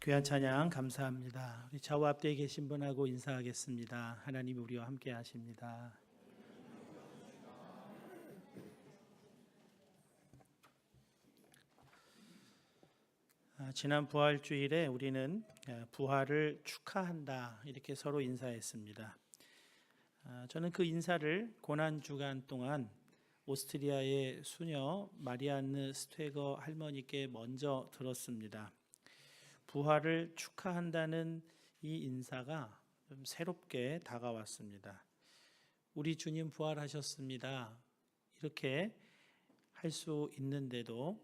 귀한 찬양 감사합니다. 우리 좌우 앞뒤에 계신 분하고 인사하겠습니다. 하나님이 우리와 함께 하십니다. 지난 부활주일에 우리는 부활을 축하한다 이렇게 서로 인사했습니다. 저는 그 인사를 고난주간 동안 오스트리아의 수녀 마리안느 스퇴거 할머니께 먼저 들었습니다. 부활을 축하한다는 이 인사가 좀 새롭게 다가왔습니다. 우리 주님 부활하셨습니다. 이렇게 할 수 있는데도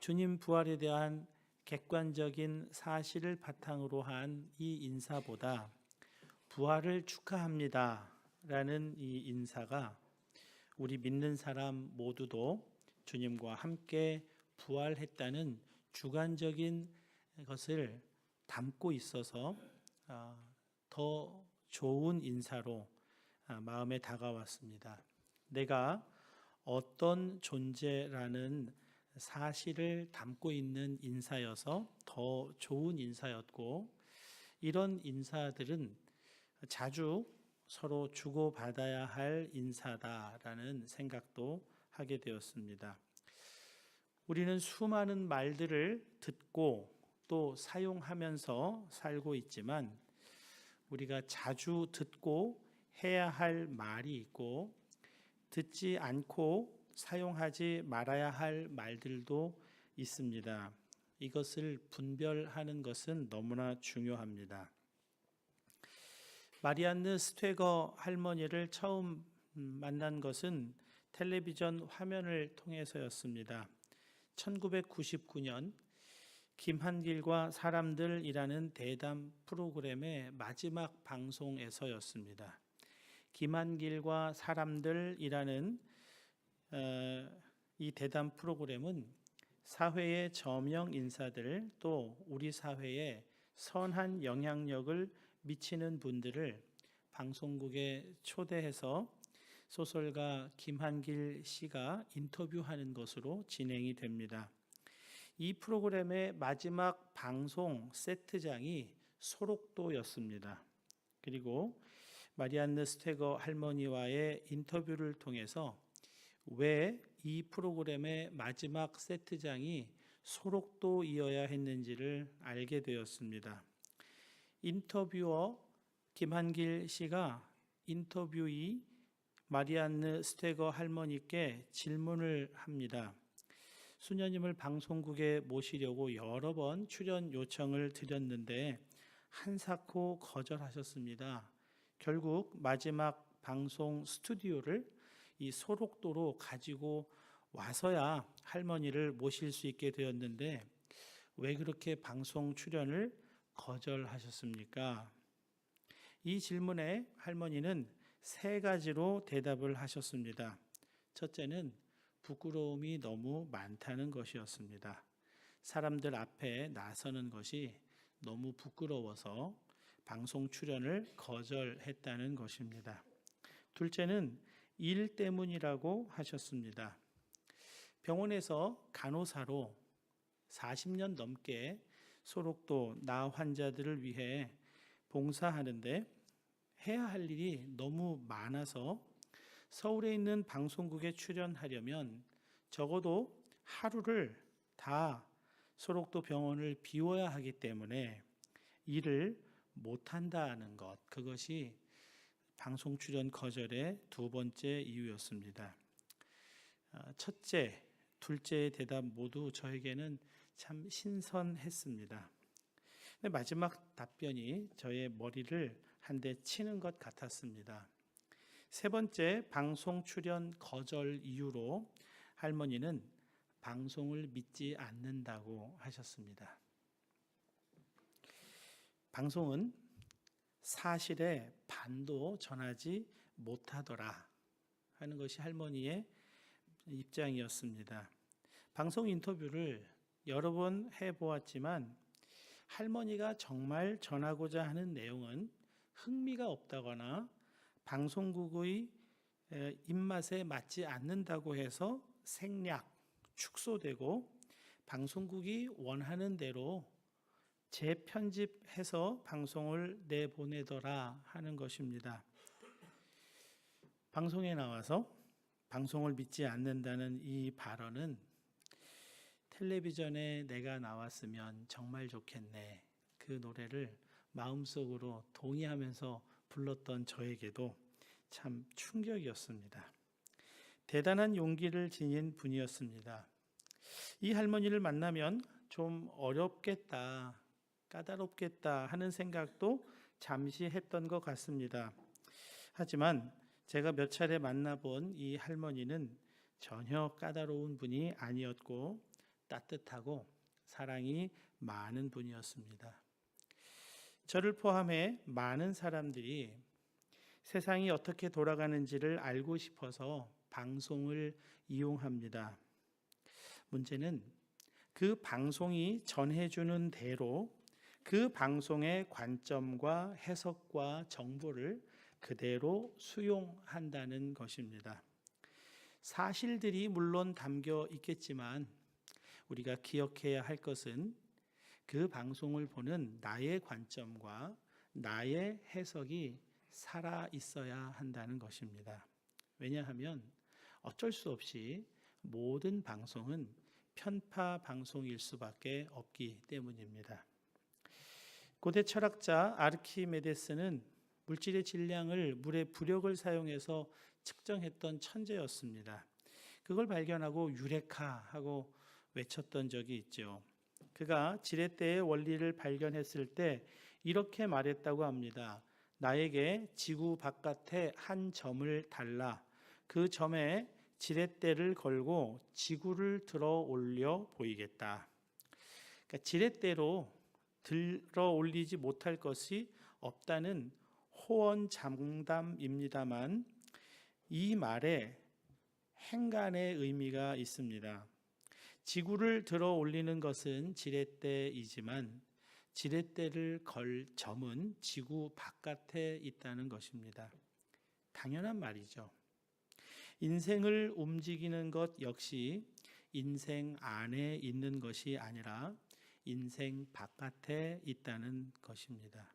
주님 부활에 대한 객관적인 사실을 바탕으로 한 이 인사보다 부활을 축하합니다 라는 이 인사가 우리 믿는 사람 모두도 주님과 함께 부활했다는 주관적인 것을 담고 있어서 더 좋은 인사로 마음에 다가왔습니다. 내가 어떤 존재라는 사실을 담고 있는 인사여서 더 좋은 인사였고, 이런 인사들은 자주 서로 주고받아야 할 인사다라는 생각도 하게 되었습니다. 우리는 수많은 말들을 듣고 또 사용하면서 살고 있지만, 우리가 자주 듣고 해야 할 말이 있고 듣지 않고 사용하지 말아야 할 말들도 있습니다. 이것을 분별하는 것은 너무나 중요합니다. 마리안느 스퇴거 할머니를 처음 만난 것은 텔레비전 화면을 통해서였습니다. 1999년 김한길과 사람들이라는 대담 프로그램의 마지막 방송에서였습니다. 김한길과 사람들이라는 이 대담 프로그램은 사회의 저명 인사들, 또 우리 사회에 선한 영향력을 미치는 분들을 방송국에 초대해서 소설가 김한길 씨가 인터뷰하는 것으로 진행이 됩니다. 이 프로그램의 마지막 방송 세트장이 소록도였습니다. 그리고 마리안느 스퇴거 할머니와의 인터뷰를 통해서 왜 이 프로그램의 마지막 세트장이 소록도이어야 했는지를 알게 되었습니다. 인터뷰어 김한길 씨가 인터뷰이 마리안느 스퇴거 할머니께 질문을 합니다. 수녀님을 방송국에 모시려고 여러 번 출연 요청을 드렸는데 한사코 거절하셨습니다. 결국 마지막 방송 스튜디오를 이 소록도로 가지고 와서야 할머니를 모실 수 있게 되었는데 왜 그렇게 방송 출연을 거절하셨습니까? 이 질문에 할머니는 세 가지로 대답을 하셨습니다. 첫째는 부끄러움이 너무 많다는 것이었습니다. 사람들 앞에 나서는 것이 너무 부끄러워서 방송 출연을 거절했다는 것입니다. 둘째는 일 때문이라고 하셨습니다. 병원에서 간호사로 40년 넘게 소록도 나 환자들을 위해 봉사하는데 해야 할 일이 너무 많아서 서울에 있는 방송국에 출연하려면 적어도 하루를 다 소록도 병원을 비워야 하기 때문에 일을 못한다는 것, 그것이 방송 출연 거절의 두 번째 이유였습니다. 첫째, 둘째의 대답 모두 저에게는 참 신선했습니다. 마지막 답변이 저의 머리를 한 대 치는 것 같았습니다. 세 번째, 방송 출연 거절 이유로 할머니는 방송을 믿지 않는다고 하셨습니다. 방송은 사실의 반도 전하지 못하더라 하는 것이 할머니의 입장이었습니다. 방송 인터뷰를 여러 번 해보았지만 할머니가 정말 전하고자 하는 내용은 흥미가 없다거나 방송국의 입맛에 맞지 않는다고 해서 생략, 축소되고 방송국이 원하는 대로 재편집해서 방송을 내보내더라 하는 것입니다. 방송에 나와서 방송을 믿지 않는다는 이 발언은 텔레비전에 내가 나왔으면 정말 좋겠네. 그 노래를 마음속으로 동의하면서 불렀던 저에게도 참 충격이었습니다. 대단한 용기를 지닌 분이었습니다. 이 할머니를 만나면 좀 어렵겠다, 까다롭겠다 하는 생각도 잠시 했던 것 같습니다. 하지만 제가 몇 차례 만나본 이 할머니는 전혀 까다로운 분이 아니었고 따뜻하고 사랑이 많은 분이었습니다. 저를 포함해 많은 사람들이 세상이 어떻게 돌아가는지를 알고 싶어서 방송을 이용합니다. 문제는 그 방송이 전해주는 대로 그 방송의 관점과 해석과 정보를 그대로 수용한다는 것입니다. 사실들이 물론 담겨 있겠지만 우리가 기억해야 할 것은 그 방송을 보는 나의 관점과 나의 해석이 살아 있어야 한다는 것입니다. 왜냐하면 어쩔 수 없이 모든 방송은 편파 방송일 수밖에 없기 때문입니다. 고대 철학자 아르키메데스는 물질의 질량을 물의 부력을 사용해서 측정했던 천재였습니다. 그걸 발견하고 유레카하고 외쳤던 적이 있죠. 그가 지렛대의 원리를 발견했을 때 이렇게 말했다고 합니다. 나에게 지구 바깥에 한 점을 달라. 그 점에 지렛대를 걸고 지구를 들어 올려 보이겠다. 그러니까 지렛대로 들어 올리지 못할 것이 없다는 호언장담입니다만 이 말에 행간의 의미가 있습니다. 지구를 들어 올리는 것은 지렛대이지만 지렛대를 걸 점은 지구 바깥에 있다는 것입니다. 당연한 말이죠. 인생을 움직이는 것 역시 인생 안에 있는 것이 아니라 인생 바깥에 있다는 것입니다.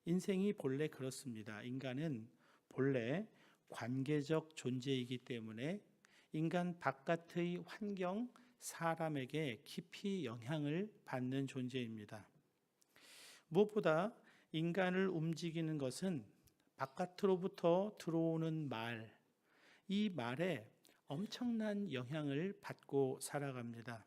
인생이 본래 그렇습니다. 인간은 본래 관계적 존재이기 때문에 인간 바깥의 환경, 사람에게 깊이 영향을 받는 존재입니다. 무엇보다 인간을 움직이는 것은 바깥으로부터 들어오는 말, 이 말에 엄청난 영향을 받고 살아갑니다.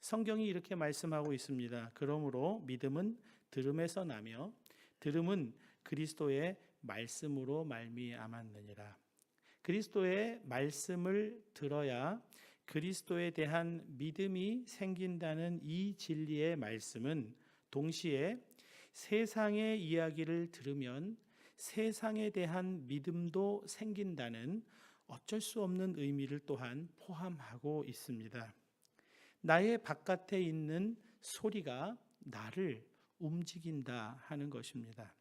성경이 이렇게 말씀하고 있습니다. 그러므로 믿음은 들음에서 나며 들음은 그리스도의 말씀으로 말미암았느니라. 그리스도의 말씀을 들어야 그리스도에 대한 믿음이 생긴다는 이 진리의 말씀은 동시에 세상의 이야기를 들으면 세상에 대한 믿음도 생긴다는 어쩔 수 없는 의미를 또한 포함하고 있습니다. 나의 바깥에 있는 소리가 나를 움직인다 하는 것입니다.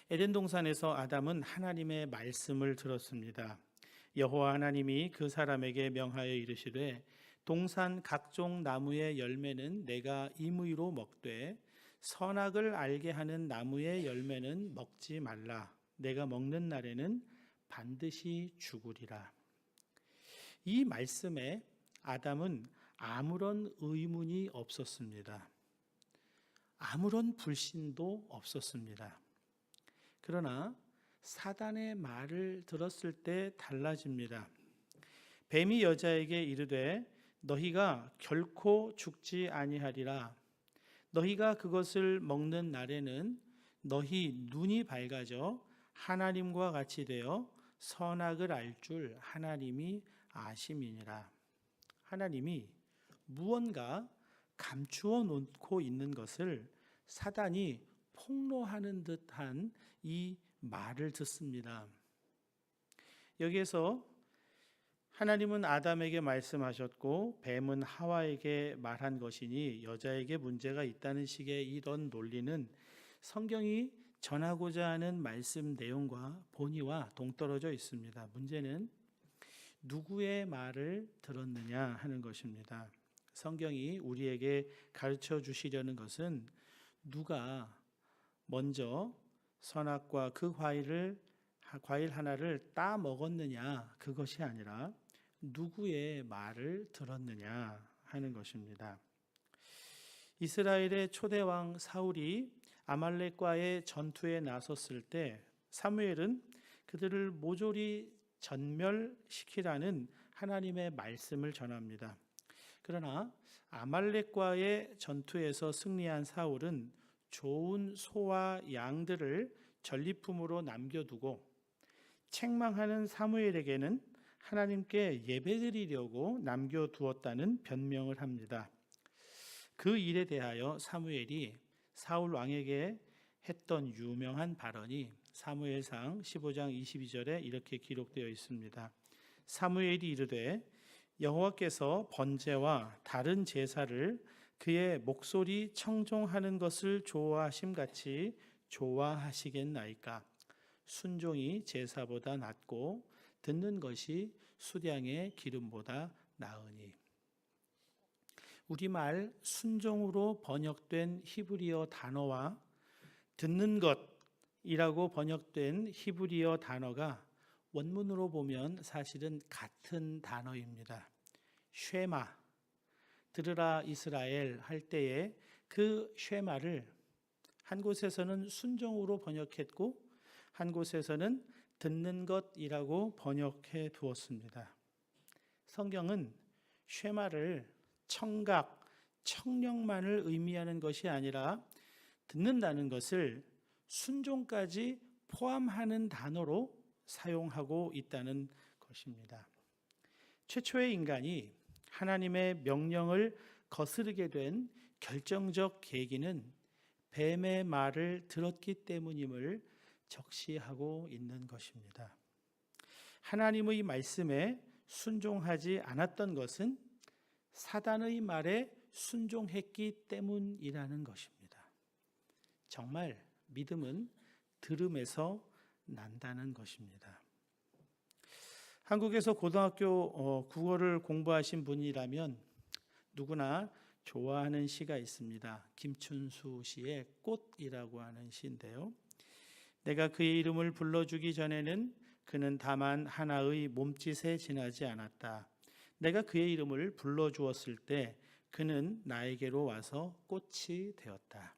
에덴 동산에서 아담은 하나님의 말씀을 들었습니다. 여호와 하나님이 그 사람에게 명하여 이르시되 동산 각종 나무의 열매는 내가 임의로 먹되 선악을 알게 하는 나무의 열매는 먹지 말라. 내가 먹는 날에는 반드시 죽으리라. 이 말씀에 아담은 아무런 의문이 없었습니다. 아무런 불신도 없었습니다. 그러나 사단의 말을 들었을 때 달라집니다. 뱀이 여자에게 이르되 너희가 결코 죽지 아니하리라. 너희가 그것을 먹는 날에는 너희 눈이 밝아져 하나님과 같이 되어 선악을 알 줄 하나님이 아심이니라. 하나님이 무언가 감추어 놓고 있는 것을 사단이 폭로하는 듯한 이 말을 듣습니다. 여기에서 하나님은 아담에게 말씀하셨고 뱀은 하와에게 말한 것이니 여자에게 문제가 있다는 식의 이런 논리는 성경이 전하고자 하는 말씀 내용과 본의와 동떨어져 있습니다. 문제는 누구의 말을 들었느냐 하는 것입니다. 성경이 우리에게 가르쳐 주시려는 것은 누가 먼저 선악과 그 과일 하나를 따 먹었느냐, 그것이 아니라 누구의 말을 들었느냐 하는 것입니다. 이스라엘의 초대왕 사울이 아말렉과의 전투에 나섰을 때 사무엘은 그들을 모조리 전멸시키라는 하나님의 말씀을 전합니다. 그러나 아말렉과의 전투에서 승리한 사울은 좋은 소와 양들을 전리품으로 남겨두고 책망하는 사무엘에게는 하나님께 예배드리려고 남겨두었다는 변명을 합니다. 그 일에 대하여 사무엘이 사울 왕에게 했던 유명한 발언이 사무엘상 15장 22절에 이렇게 기록되어 있습니다. 사무엘이 이르되 여호와께서 번제와 다른 제사를 그의 목소리 청종하는 것을 좋아하심 같이 좋아하시겠나이까. 순종이 제사보다 낫고 듣는 것이 수량의 기름보다 나으니. 우리말 순종으로 번역된 히브리어 단어와 듣는 것이라고 번역된 히브리어 단어가 원문으로 보면 사실은 같은 단어입니다. 쉐마, 들으라 이스라엘 할 때에 그 쉐마를 한 곳에서는 순종으로 번역했고 한 곳에서는 듣는 것이라고 번역해 두었습니다. 성경은 쉐마를 청각, 청력만을 의미하는 것이 아니라 듣는다는 것을 순종까지 포함하는 단어로 사용하고 있다는 것입니다. 최초의 인간이 하나님의 명령을 거스르게 된 결정적 계기는 뱀의 말을 들었기 때문임을 적시하고 있는 것입니다. 하나님의 말씀에 순종하지 않았던 것은 사단의 말에 순종했기 때문이라는 것입니다. 정말 믿음은 들음에서 난다는 것입니다. 한국에서 고등학교 국어를 공부하신 분이라면 누구나 좋아하는 시가 있습니다. 김춘수 시의 꽃이라고 하는 시인데요. 내가 그의 이름을 불러주기 전에는 그는 다만 하나의 몸짓에 지나지 않았다. 내가 그의 이름을 불러주었을 때 그는 나에게로 와서 꽃이 되었다.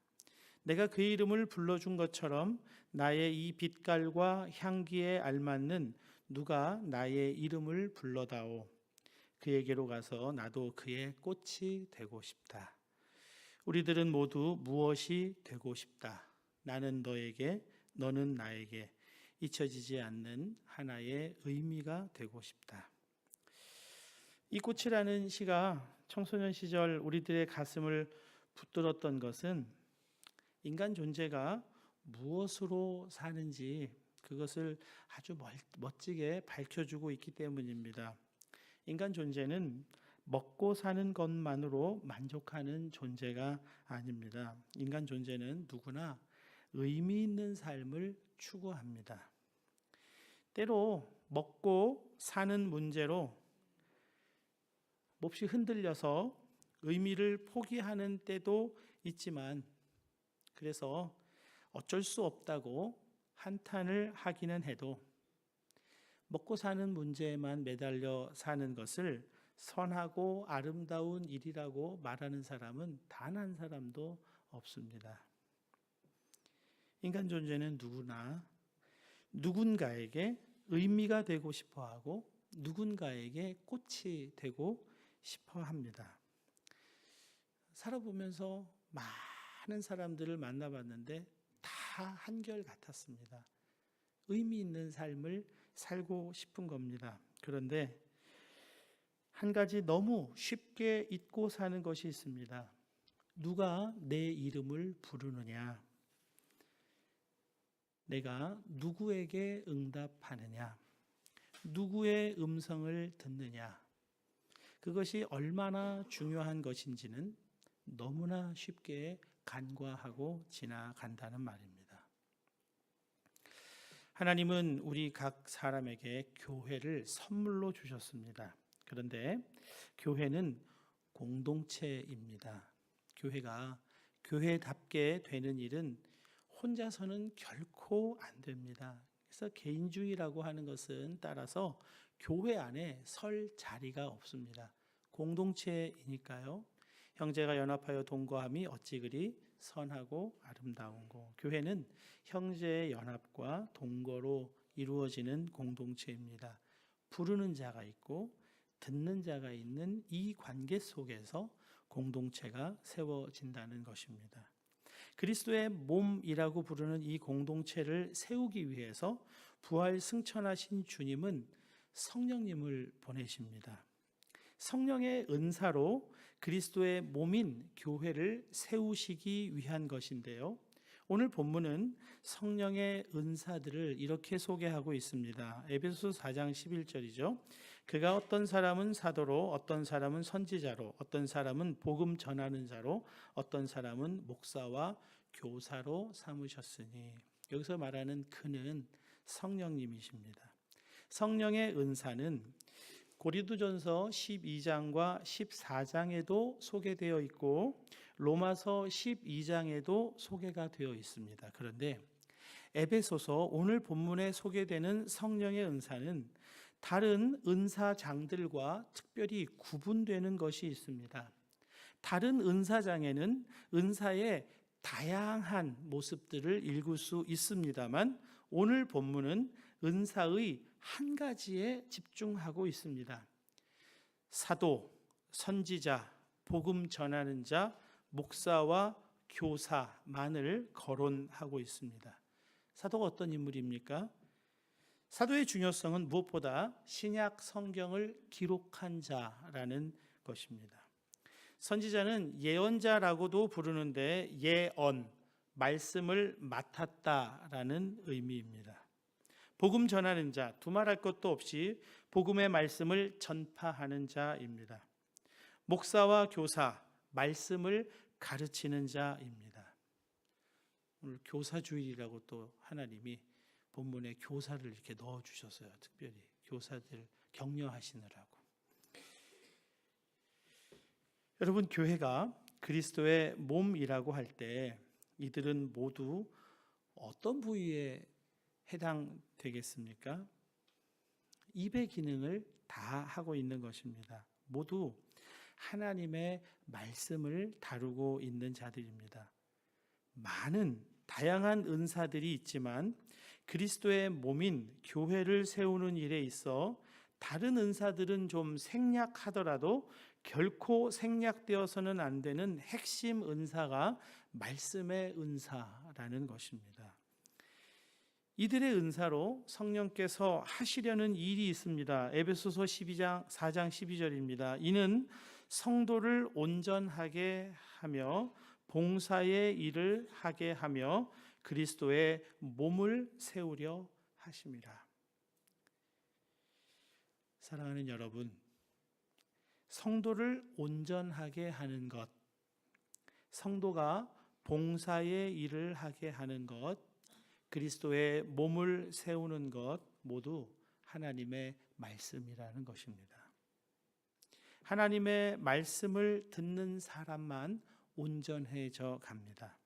내가 그의 이름을 불러준 것처럼 나의 이 빛깔과 향기에 알맞는 누가 나의 이름을 불러다오. 그에게로 가서 나도 그의 꽃이 되고 싶다. 우리들은 모두 무엇이 되고 싶다. 나는 너에게, 너는 나에게 잊혀지지 않는 하나의 의미가 되고 싶다. 이 꽃이라는 시가 청소년 시절 우리들의 가슴을 붙들었던 것은 인간 존재가 무엇으로 사는지 그것을 아주 멋지게 밝혀주고 있기 때문입니다. 인간 존재는 먹고 사는 것만으로 만족하는 존재가 아닙니다. 인간 존재는 누구나 의미 있는 삶을 추구합니다. 때로 먹고 사는 문제로 몹시 흔들려서 의미를 포기하는 때도 있지만 그래서 어쩔 수 없다고 한탄을 하기는 해도 먹고 사는 문제에만 매달려 사는 것을 선하고 아름다운 일이라고 말하는 사람은 단 한 사람도 없습니다. 인간 존재는 누구나 누군가에게 의미가 되고 싶어 하고 누군가에게 꽃이 되고 싶어 합니다. 살아보면서 많은 사람들을 만나봤는데 다 한결 같았습니다. 의미 있는 삶을 살고 싶은 겁니다. 그런데 한 가지 너무 쉽게 잊고 사는 것이 있습니다. 누가 내 이름을 부르느냐? 내가 누구에게 응답하느냐? 누구의 음성을 듣느냐? 그것이 얼마나 중요한 것인지는 너무나 쉽게 간과하고 지나간다는 말입니다. 하나님은 우리 각 사람에게 교회를 선물로 주셨습니다. 그런데 교회는 공동체입니다. 교회가 교회답게 되는 일은 혼자서는 결코 안 됩니다. 그래서 개인주의라고 하는 것은 따라서 교회 안에 설 자리가 없습니다. 공동체이니까요. 형제가 연합하여 동거함이 어찌 그리 선하고 아름다운고. 교회는 형제의 연합과 동거로 이루어지는 공동체입니다. 부르는 자가 있고 듣는 자가 있는 이 관계 속에서 공동체가 세워진다는 것입니다. 그리스도의 몸이라고 부르는 이 공동체를 세우기 위해서 부활 승천하신 주님은 성령님을 보내십니다. 성령의 은사로 그리스도의 몸인 교회를 세우시기 위한 것인데요. 오늘 본문은 성령의 은사들을 이렇게 소개하고 있습니다. 에베소서 4장 11절이죠. 그가 어떤 사람은 사도로, 어떤 사람은 선지자로, 어떤 사람은 복음 전하는 자로, 어떤 사람은 목사와 교사로 삼으셨으니. 여기서 말하는 그는 성령님이십니다. 성령의 은사는 고린도전서 12장과 14장에도 소개되어 있고 로마서 12장에도 소개가 되어 있습니다. 그런데 에베소서 오늘 본문에 소개되는 성령의 은사는 다른 은사장들과 특별히 구분되는 것이 있습니다. 다른 은사장에는 은사의 다양한 모습들을 읽을 수 있습니다만 오늘 본문은 은사의 한 가지에 집중하고 있습니다. 사도, 선지자, 복음 전하는 자, 목사와 교사만을 거론하고 있습니다. 사도가 어떤 인물입니까? 사도의 중요성은 무엇보다 신약 성경을 기록한 자라는 것입니다. 선지자는 예언자라고도 부르는데 예언, 말씀을 맡았다라는 의미입니다. 복음 전하는 자, 두말할 것도 없이 복음의 말씀을 전파하는 자입니다. 목사와 교사, 말씀을 가르치는 자입니다. 오늘 교사주일이라고 또 하나님이 본문에 교사를 이렇게 넣어주셨어요. 특별히 교사들 격려하시느라고. 여러분, 교회가 그리스도의 몸이라고 할 때 이들은 모두 어떤 부위에 해당되겠습니까? 입의 기능을 다 하고 있는 것입니다. 모두 하나님의 말씀을 다루고 있는 자들입니다. 많은 다양한 은사들이 있지만 그리스도의 몸인 교회를 세우는 일에 있어 다른 은사들은 좀 생략하더라도 결코 생략되어서는 안 되는 핵심 은사가 말씀의 은사라는 것입니다. 이들의 은사로 성령께서 하시려는 일이 있습니다. 에베소서 4장 12절입니다. 이는 성도를 온전하게 하며 봉사의 일을 하게 하며 그리스도의 몸을 세우려 하심이라. 사랑하는 여러분, 성도를 온전하게 하는 것, 성도가 봉사의 일을 하게 하는 것, 그리스도의 몸을 세우는 것 모두 하나님의 말씀이라는 것입니다. 하나님의 말씀을 듣는 사람만 온전해져 갑니다.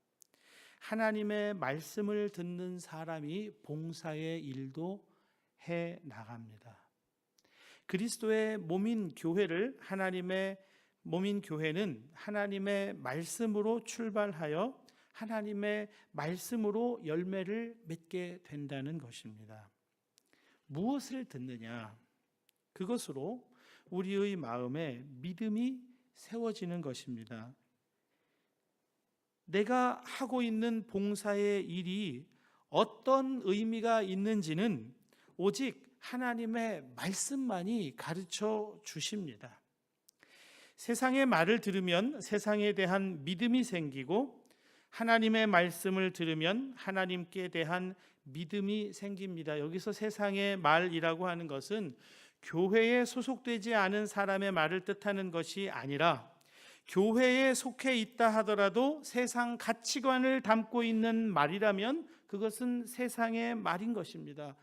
하나님의 말씀을 듣는 사람이 봉사의 일도 해 나갑니다. 그리스도의 몸인 교회를 하나님의 몸인 교회는 하나님의 말씀으로 출발하여 하나님의 말씀으로 열매를 맺게 된다는 것입니다. 무엇을 듣느냐? 그것으로 우리의 마음에 믿음이 세워지는 것입니다. 내가 하고 있는 봉사의 일이 어떤 의미가 있는지는 오직 하나님의 말씀만이 가르쳐 주십니다. 세상의 말을 들으면 세상에 대한 믿음이 생기고 하나님의 말씀을 들으면 하나님께 대한 믿음이 생깁니다. 여기서 세상의 말이라고 하는 것은 교회에 소속되지 않은 사람의 말을 뜻하는 것이 아니라 교회에 속해 있다 하더라도 세상 가치관을 담고 있는 말이라면 그것은 세상의 말인 것입니다.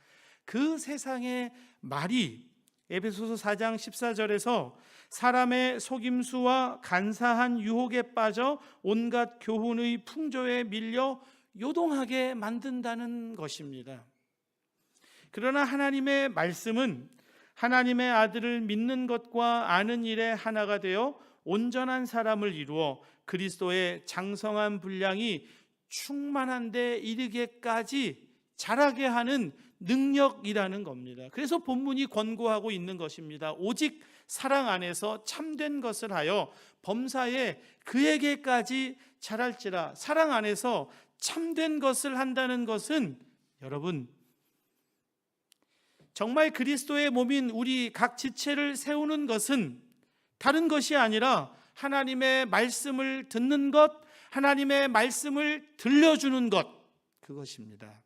그 세상의 말이 에베소서 4장 14절에서 사람의 속임수와 간사한 유혹에 빠져 온갖 교훈의 풍조에 밀려 요동하게 만든다는 것입니다. 그러나 하나님의 말씀은 하나님의 아들을 믿는 것과 아는 일에 하나가 되어 온전한 사람을 이루어 그리스도의 장성한 분량이 충만한 데 이르게까지 자라게 하는 능력이라는 겁니다. 그래서 본문이 권고하고 있는 것입니다. 오직 사랑 안에서 참된 것을 하여 범사에 그에게까지 자랄지라. 사랑 안에서 참된 것을 한다는 것은 여러분, 정말 그리스도의 몸인 우리 각 지체를 세우는 것은 다른 것이 아니라 하나님의 말씀을 듣는 것, 하나님의 말씀을 들려주는 것, 그것입니다.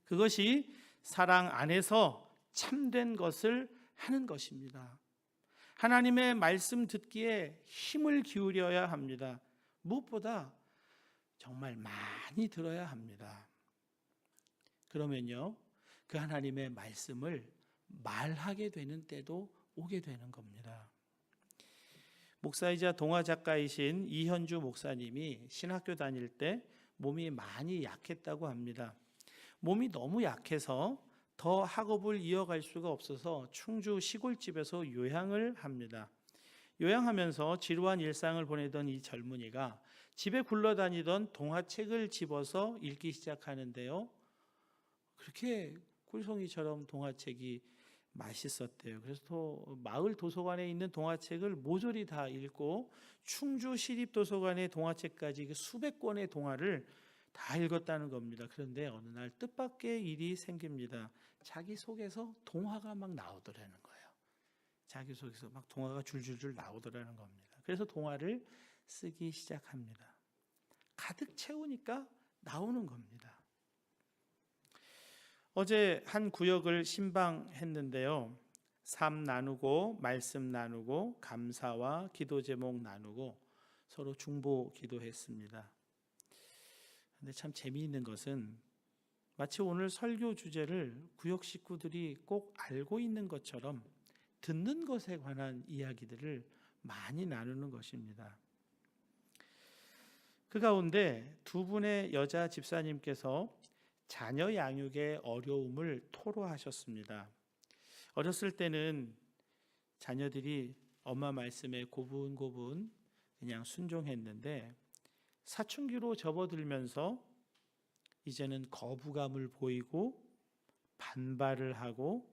그것이 사랑 안에서 참된 것을 하는 것입니다. 하나님의 말씀 듣기에 힘을 기울여야 합니다. 무엇보다 정말 많이 들어야 합니다. 그러면요, 그 하나님의 말씀을 말하게 되는 때도 오게 되는 겁니다. 목사이자 동화 작가이신 이현주 목사님이 신학교 다닐 때 몸이 많이 약했다고 합니다. 몸이 너무 약해서 더 학업을 이어갈 수가 없어서 충주 시골집에서 요양을 합니다. 요양하면서 지루한 일상을 보내던 이 젊은이가 집에 굴러다니던 동화책을 집어서 읽기 시작하는데요, 그렇게 꿀송이처럼 동화책이 맛있었대요. 그래서 마을 도서관에 있는 동화책을 모조리 다 읽고 충주 시립도서관의 동화책까지 수백 권의 동화를 다 읽었다는 겁니다. 그런데 어느 날 뜻밖의 일이 생깁니다. 자기 속에서 동화가 막 나오더라는 거예요. 자기 속에서 막 동화가 줄줄줄 나오더라는 겁니다. 그래서 동화를 쓰기 시작합니다. 가득 채우니까 나오는 겁니다. 어제 한 구역을 신방했는데요, 삶 나누고 말씀 나누고 감사와 기도 제목 나누고 서로 중보 기도했습니다. 근데 참 재미있는 것은 마치 오늘 설교 주제를 구역 식구들이 꼭 알고 있는 것처럼 듣는 것에 관한 이야기들을 많이 나누는 것입니다. 그 가운데 두 분의 여자 집사님께서 자녀 양육의 어려움을 토로하셨습니다. 어렸을 때는 자녀들이 엄마 말씀에 고분고분 그냥 순종했는데 사춘기로 접어들면서 이제는 거부감을 보이고 반발을 하고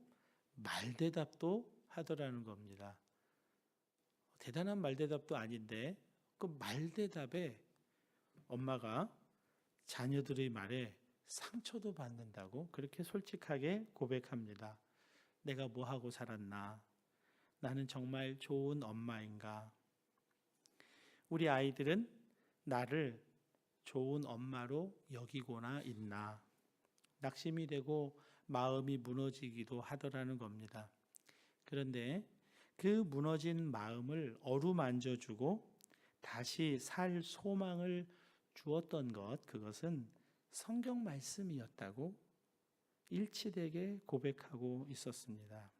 말대답도 하더라는 겁니다. 대단한 말대답도 아닌데 그 말대답에 엄마가 자녀들의 말에 상처도 받는다고 그렇게 솔직하게 고백합니다. 내가 뭐하고 살았나? 나는 정말 좋은 엄마인가? 우리 아이들은 나를 좋은 엄마로 여기고나 있나? 낙심이 되고 마음이 무너지기도 하더라는 겁니다. 그런데 그 무너진 마음을 어루만져주고 다시 살 소망을 주었던 것, 그것은 성경 말씀이었다고 일치되게 고백하고 있었습니다.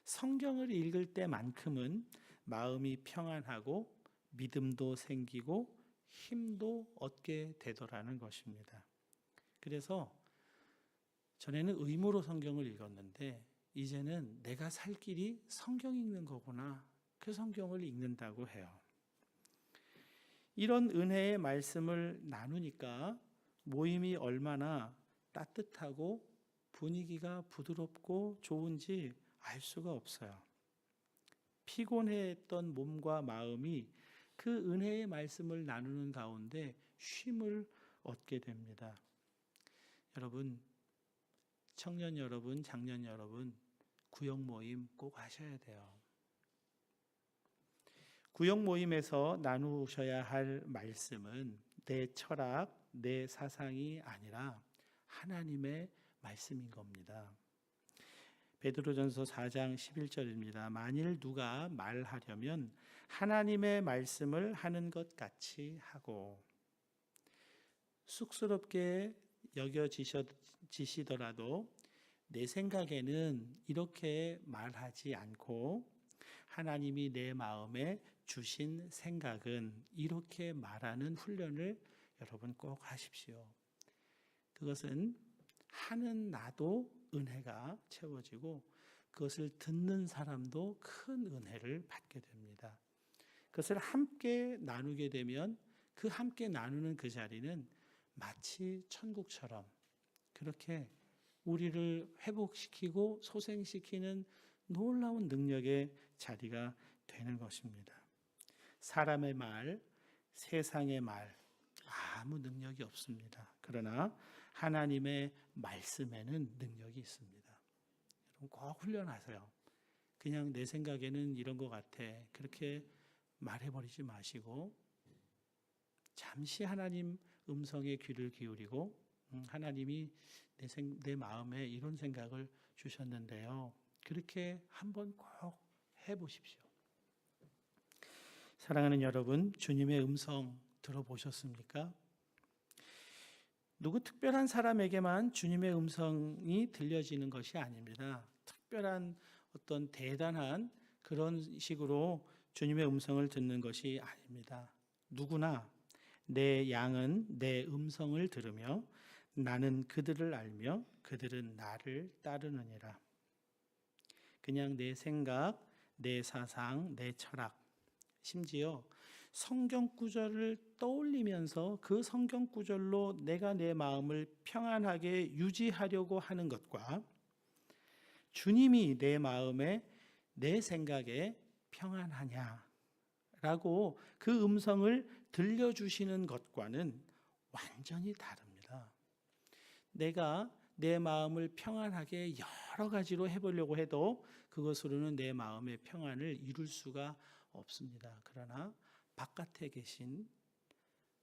성경을 읽을 때만큼은 마음이 평안하고 믿음도 생기고 힘도 얻게 되더라는 것입니다. 그래서 전에는 의무로 성경을 읽었는데 이제는 내가 살 길이 성경 읽는 거구나, 그 성경을 읽는다고 해요. 이런 은혜의 말씀을 나누니까 모임이 얼마나 따뜻하고 분위기가 부드럽고 좋은지 알 수가 없어요. 피곤했던 몸과 마음이 그 은혜의 말씀을 나누는 가운데 쉼을 얻게 됩니다. 여러분, 청년 여러분, 장년 여러분, 구역 모임 꼭 하셔야 돼요. 구역 모임에서 나누셔야 할 말씀은 내 철학, 내 사상이 아니라 하나님의 말씀인 겁니다. 베드로전서 4장 11절입니다. 만일 누가 말하려면 하나님의 말씀을 하는 것 같이 하고, 쑥스럽게 여겨지시더라도 내 생각에는 이렇게 말하지 않고 하나님이 내 마음에 주신 생각은 이렇게 말하는 훈련을 여러분 꼭 하십시오. 그것은 하는 나도 은혜가 채워지고 그것을 듣는 사람도 큰 은혜를 받게 됩니다. 그것을 함께 나누게 되면 그 함께 나누는 그 자리는 마치 천국처럼 그렇게 우리를 회복시키고 소생시키는 놀라운 능력의 자리가 되는 것입니다. 사람의 말, 세상의 말 아무 능력이 없습니다. 그러나 하나님의 말씀에는 능력이 있습니다. 여러분 꼭 훈련하세요. 그냥 내 생각에는 이런 것 같아. 그렇게 말해버리지 마시고 잠시 하나님 음성에 귀를 기울이고 하나님이 내 마음에 이런 생각을 주셨는데요. 그렇게 한번 꼭 해보십시오. 사랑하는 여러분, 주님의 음성 들어보셨습니까? 누구 특별한 사람에게만 주님의 음성이 들려지는 것이 아닙니다. 특별한 어떤 대단한 그런 식으로 주님의 음성을 듣는 것이 아닙니다. 누구나 내 양은 내 음성을 들으며 나는 그들을 알며 그들은 나를 따르느니라. 그냥 내 생각, 내 사상, 내 철학, 심지어 성경 구절을 떠올리면서 그 성경 구절로 내가 내 마음을 평안하게 유지하려고 하는 것과 주님이 내 마음에 내 생각에 평안하냐라고 그 음성을 들려주시는 것과는 완전히 다릅니다. 내가 내 마음을 평안하게 여러 가지로 해보려고 해도 그것으로는 내 마음의 평안을 이룰 수가 없습니다. 그러나 바깥에 계신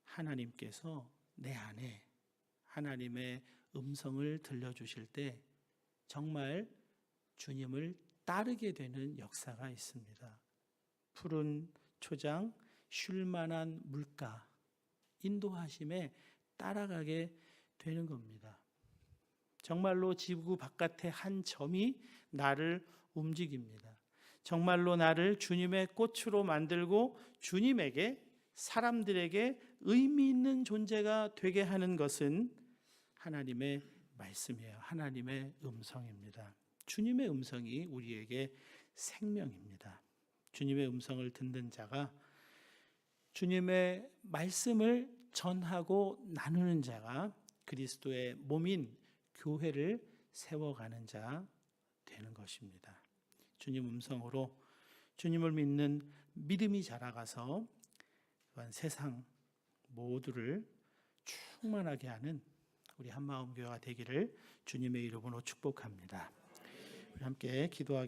하나님께서 내 안에 하나님의 음성을 들려주실 때 정말 주님을 따르게 되는 역사가 있습니다. 푸른 초장, 쉴만한 물가, 인도하심에 따라가게 되는 겁니다. 정말로 지구 바깥의 한 점이 나를 움직입니다. 정말로 나를 주님의 꽃으로 만들고 주님에게 사람들에게 의미 있는 존재가 되게 하는 것은 하나님의 말씀이에요. 하나님의 음성입니다. 주님의 음성이 우리에게 생명입니다. 주님의 음성을 듣는 자가 주님의 말씀을 전하고 나누는 자가 그리스도의 몸인 교회를 세워가는 자 되는 것입니다. 주님 음성으로 주님을 믿는 믿음이 자라가서 또한 세상 모두를 충만하게 하는 우리 한마음교회가 되기를 주님의 이름으로 축복합니다. 우리 함께 기도하겠습니다.